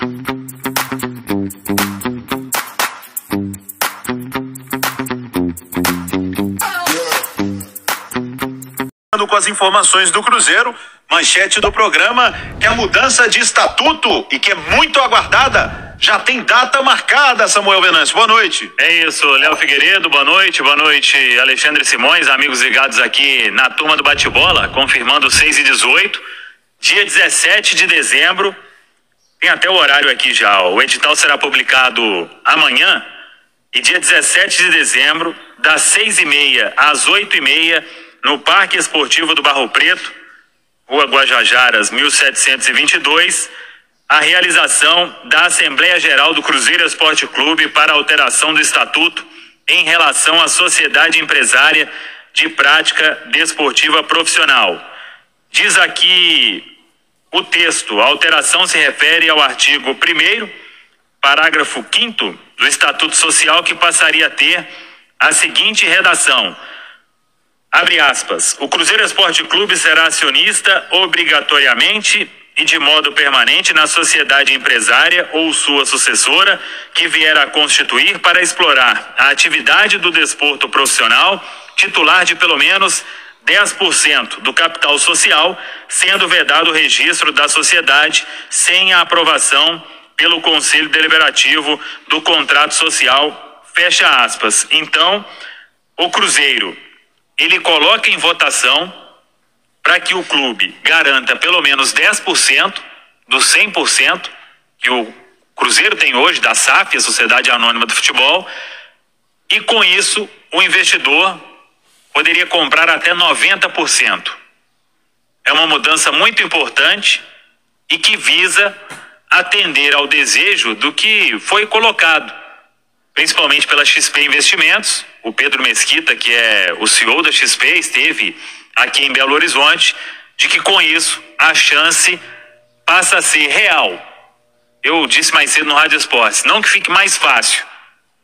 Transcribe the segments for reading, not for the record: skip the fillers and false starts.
Com as informações do Cruzeiro, manchete do programa, que a mudança de estatuto e que é muito aguardada, já tem data marcada, Samuel Venâncio. Boa noite. É isso, Léo Figueiredo, boa noite, Alexandre Simões, amigos ligados aqui na turma do bate-bola, confirmando 6h18, dia 17 de dezembro, tem até o horário aqui já, o edital será publicado amanhã, e dia 17 de dezembro, das 6h30 às 8h30, no Parque Esportivo do Barro Preto, Rua Guajajaras, 1722, a realização da Assembleia Geral do Cruzeiro Esporte Clube para alteração do estatuto em relação à sociedade empresária de prática desportiva profissional. Diz aqui o texto, a alteração se refere ao artigo 1º, parágrafo 5º do Estatuto Social, que passaria a ter a seguinte redação: abre aspas, o Cruzeiro Esporte Clube será acionista obrigatoriamente e de modo permanente na sociedade empresária ou sua sucessora que vier a constituir para explorar a atividade do desporto profissional, titular de pelo menos 10% do capital social, sendo vedado o registro da sociedade sem a aprovação pelo Conselho Deliberativo do contrato social, fecha aspas. Então, o Cruzeiro, ele coloca em votação para que o clube garanta pelo menos 10% dos 100% que o Cruzeiro tem hoje, da SAF, a Sociedade Anônima do Futebol, e com isso o investidor poderia comprar até 90%. É uma mudança muito importante e que visa atender ao desejo do que foi colocado, principalmente pela XP Investimentos. O Pedro Mesquita, que é o CEO da XP, esteve aqui em Belo Horizonte, de que com isso a chance passa a ser real. Eu disse mais cedo no Rádio Esportes, não que fique mais fácil,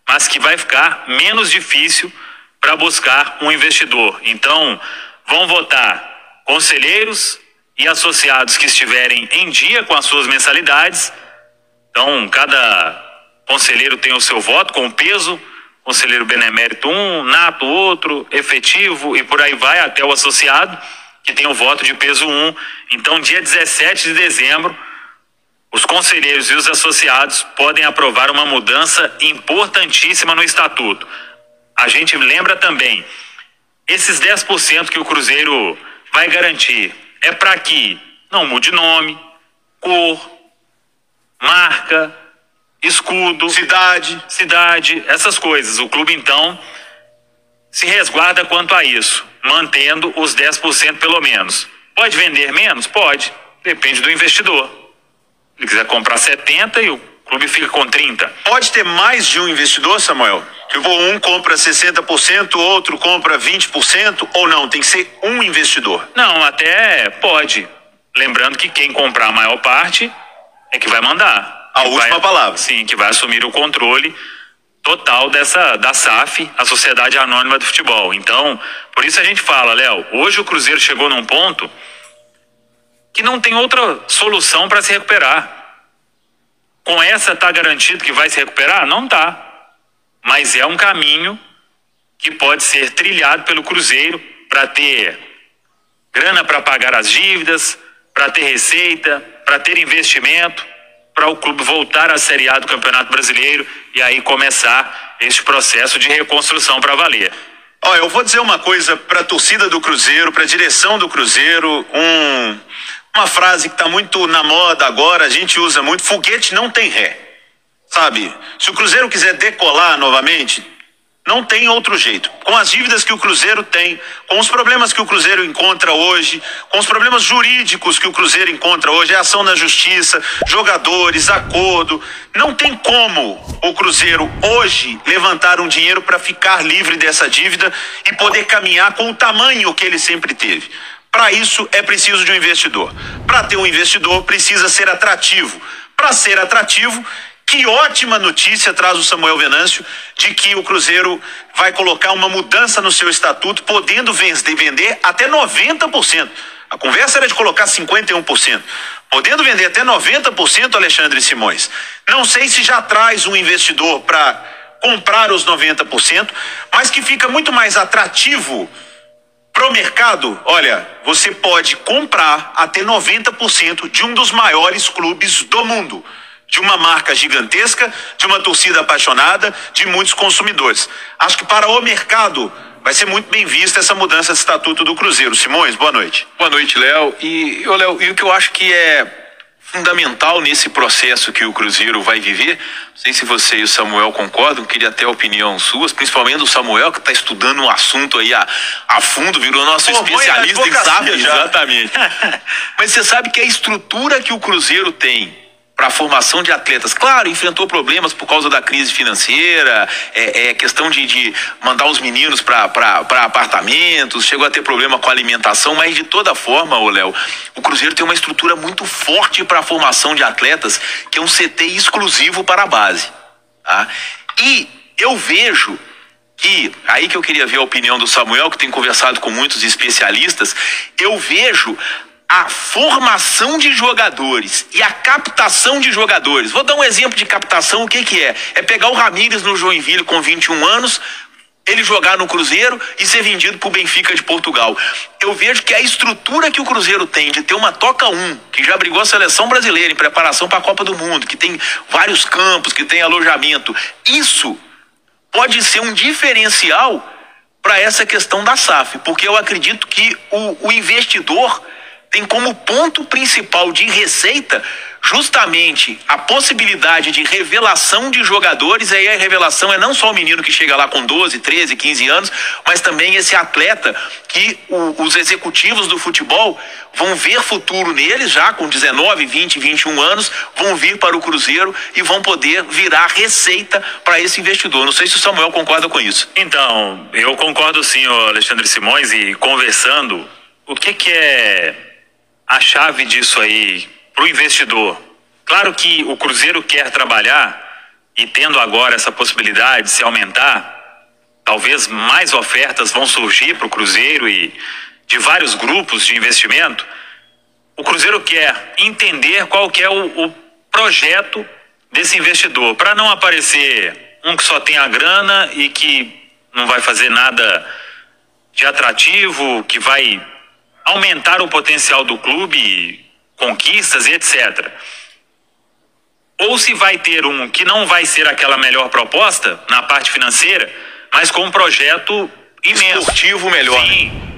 mas que vai ficar menos difícil para buscar um investidor. Então, vão votar conselheiros e associados que estiverem em dia com as suas mensalidades. Então, cada conselheiro tem o seu voto com peso, conselheiro benemérito um, nato outro, efetivo e por aí vai até o associado, que tem o voto de peso 1. Então, dia 17 de dezembro, os conselheiros e os associados podem aprovar uma mudança importantíssima no estatuto. A gente lembra também, esses 10% que o Cruzeiro vai garantir é para que não mude nome, cor, marca, escudo, cidade, essas coisas. O clube, então, se resguarda quanto a isso, mantendo os 10% pelo menos. Pode vender menos? Pode. Depende do investidor. Se ele quiser comprar 70% e o clube fica com 30%. Pode ter mais de um investidor, Samuel? Tipo, um compra 60%, outro compra 20% ou não? Tem que ser um investidor? Não, até pode. Lembrando que quem comprar a maior parte é que vai mandar. A última palavra. Sim, que vai assumir o controle total da SAF, a Sociedade Anônima do Futebol. Então, por isso a gente fala, Léo, hoje o Cruzeiro chegou num ponto que não tem outra solução para se recuperar. Com essa tá garantido que vai se recuperar? Não tá. Mas é um caminho que pode ser trilhado pelo Cruzeiro para ter grana para pagar as dívidas, para ter receita, para ter investimento, para o clube voltar à Série A do Campeonato Brasileiro e aí começar este processo de reconstrução para valer. Olha, eu vou dizer uma coisa para a torcida do Cruzeiro, para a direção do Cruzeiro, uma frase que está muito na moda agora, a gente usa muito: foguete não tem ré, sabe? Se o Cruzeiro quiser decolar novamente, não tem outro jeito. Com as dívidas que o Cruzeiro tem, com os problemas que o Cruzeiro encontra hoje, com os problemas jurídicos que o Cruzeiro encontra hoje, é ação na justiça, jogadores, acordo, não tem como o Cruzeiro hoje levantar um dinheiro para ficar livre dessa dívida e poder caminhar com o tamanho que ele sempre teve. Para isso é preciso de um investidor. Para ter um investidor precisa ser atrativo. Para ser atrativo, que ótima notícia traz o Samuel Venâncio de que o Cruzeiro vai colocar uma mudança no seu estatuto, podendo vender até 90%. A conversa era de colocar 51%. podendo vender até 90%, Alexandre Simões. Não sei se já traz um investidor para comprar os 90%, mas que fica muito mais atrativo pro mercado. Olha, você pode comprar até 90% de um dos maiores clubes do mundo, de uma marca gigantesca, de uma torcida apaixonada, de muitos consumidores. Acho que para o mercado vai ser muito bem vista essa mudança de estatuto do Cruzeiro. Simões, boa noite. Boa noite, Léo. E o que eu acho que é fundamental nesse processo que o Cruzeiro vai viver, não sei se você e o Samuel concordam, queria até a opinião suas, principalmente do Samuel, que está estudando um assunto aí a fundo, virou nosso especialista em SAF. Exatamente. Mas você sabe que a estrutura que o Cruzeiro tem para a formação de atletas, claro, enfrentou problemas por causa da crise financeira, questão de mandar os meninos para apartamentos, chegou a ter problema com a alimentação, mas de toda forma, Léo, o Cruzeiro tem uma estrutura muito forte para a formação de atletas, que é um CT exclusivo para a base, tá? E eu vejo que, aí que eu queria ver a opinião do Samuel, que tem conversado com muitos especialistas, eu vejo a formação de jogadores e a captação de jogadores. Vou dar um exemplo de captação, o que é? É pegar o Ramírez no Joinville com 21 anos, ele jogar no Cruzeiro e ser vendido para o Benfica de Portugal. Eu vejo que a estrutura que o Cruzeiro tem de ter uma Toca 1, que já brigou a seleção brasileira em preparação para a Copa do Mundo, que tem vários campos, que tem alojamento, isso pode ser um diferencial para essa questão da SAF, porque eu acredito que o investidor tem como ponto principal de receita justamente a possibilidade de revelação de jogadores. Aí a revelação é não só o menino que chega lá com 12, 13, 15 anos, mas também esse atleta que os executivos do futebol vão ver futuro neles já com 19, 20, 21 anos, vão vir para o Cruzeiro e vão poder virar receita para esse investidor. Não sei se o Samuel concorda com isso. Então, eu concordo sim, Alexandre Simões, e conversando, o que é a chave disso aí para o investidor? Claro que o Cruzeiro quer trabalhar, e tendo agora essa possibilidade de se aumentar, talvez mais ofertas vão surgir para o Cruzeiro e de vários grupos de investimento. O Cruzeiro quer entender qual que é o projeto desse investidor, para não aparecer um que só tem a grana e que não vai fazer nada de atrativo, que vai aumentar o potencial do clube, conquistas e etc. Ou se vai ter um que não vai ser aquela melhor proposta na parte financeira, mas com um projeto imenso. Esportivo melhor.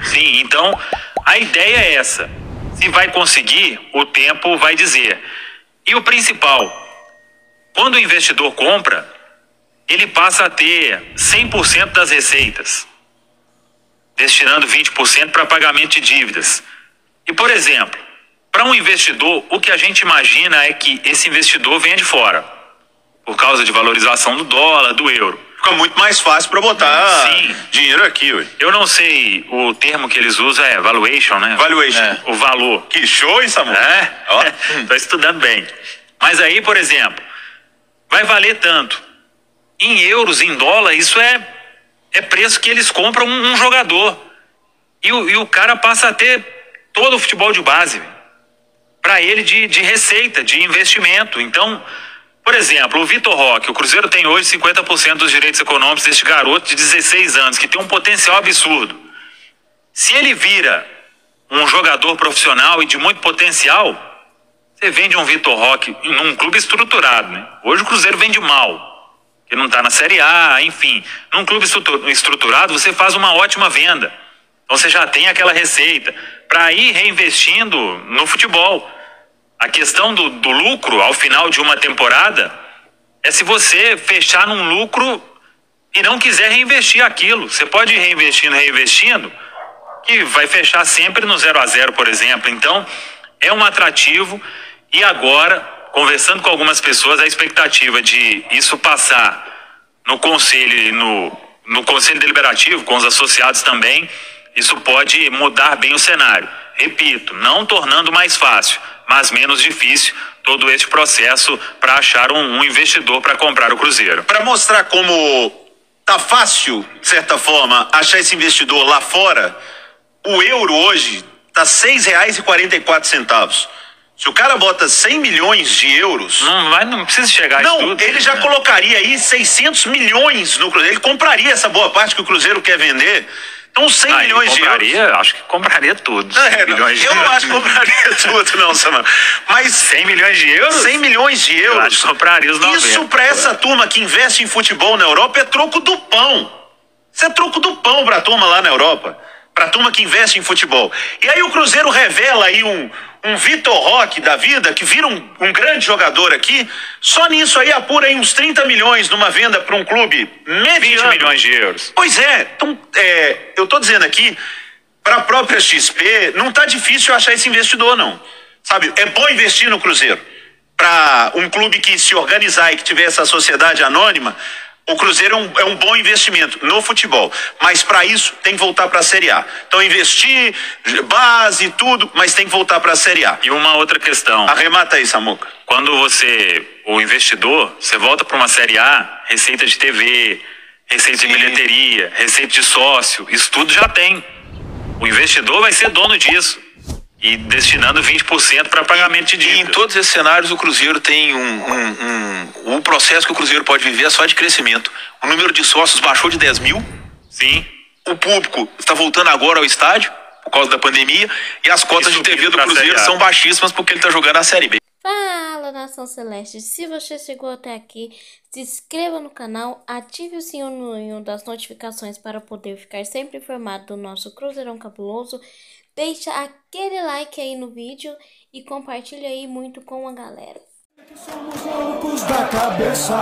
Sim. Então, a ideia é essa. Se vai conseguir, o tempo vai dizer. E o principal, quando o investidor compra, ele passa a ter 100% das receitas, destinando 20% para pagamento de dívidas. E, por exemplo, para um investidor, o que a gente imagina é que esse investidor venha de fora, por causa de valorização do dólar, do euro. Fica muito mais fácil para botar dinheiro aqui, ué. Eu não sei, o termo que eles usam é valuation, né? Valuation. O valor. Que show, hein, Samuel? Tô estudando bem. Mas aí, por exemplo, vai valer tanto. Em euros, em dólar, isso é preço que eles compram um jogador. E o cara passa a ter todo o futebol de base para ele de receita, de investimento. Então, por exemplo, o Vitor Roque, o Cruzeiro tem hoje 50% dos direitos econômicos deste garoto de 16 anos, que tem um potencial absurdo. Se ele vira um jogador profissional e de muito potencial, você vende um Vitor Roque num clube estruturado, né? Hoje o Cruzeiro vende mal, que não está na Série A, enfim. Num clube estruturado, você faz uma ótima venda. Então você já tem aquela receita para ir reinvestindo no futebol. A questão do lucro ao final de uma temporada é se você fechar num lucro e não quiser reinvestir aquilo. Você pode ir reinvestindo, que vai fechar sempre no 0-0, por exemplo. Então, é um atrativo. E agora, conversando com algumas pessoas, a expectativa de isso passar no conselho, no conselho deliberativo, com os associados também, isso pode mudar bem o cenário. Repito, não tornando mais fácil, mas menos difícil todo esse processo para achar um investidor para comprar o Cruzeiro. Para mostrar como tá fácil, de certa forma, achar esse investidor lá fora, o euro hoje tá R$ 6,44. Se o cara bota 100 milhões de euros... Não precisa chegar a isso tudo. Ele já colocaria aí 600 milhões no Cruzeiro. Ele compraria essa boa parte que o Cruzeiro quer vender. Então 100 milhões de euros... Acho que compraria tudo. Eu não acho que compraria tudo, não, Samuel. Mas 100 milhões de euros? 100 milhões de euros. Eu acho que compraria os 90. Isso pra essa turma que investe em futebol na Europa é troco do pão. Isso é troco do pão pra turma lá na Europa. Pra turma que investe em futebol. E aí o Cruzeiro revela aí um Vitor Roque da vida, que vira um grande jogador aqui, só nisso aí apura aí uns 30 milhões numa venda para um clube mediano. 20 milhões de euros. Pois é, então, eu tô dizendo aqui, para a própria XP, não tá difícil achar esse investidor, não. Sabe, é bom investir no Cruzeiro. Para um clube que se organizar e que tiver essa sociedade anônima, o Cruzeiro é um bom investimento no futebol, mas para isso tem que voltar para a Série A. Então investir, base, tudo, mas tem que voltar para a Série A. E uma outra questão. Arremata aí, Samuca. Quando o investidor, você volta para uma Série A, receita de TV, receita de bilheteria, receita de sócio, isso tudo já tem. O investidor vai ser dono disso. E destinando 20% para pagamento de dívida. E em todos esses cenários o Cruzeiro tem o processo que o Cruzeiro pode viver é só de crescimento. O número de sócios baixou de 10 mil. Sim. O público está voltando agora ao estádio por causa da pandemia e as cotas de TV do Cruzeiro são baixíssimas porque ele está jogando a Série B. Fala, Nação Celeste! Se você chegou até aqui, se inscreva no canal, ative o sininho das notificações para poder ficar sempre informado do nosso Cruzeirão Cabuloso. Deixa aquele like aí no vídeo e compartilha aí muito com a galera. Somos loucos da cabeça,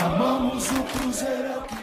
amamos o Cruzeiro.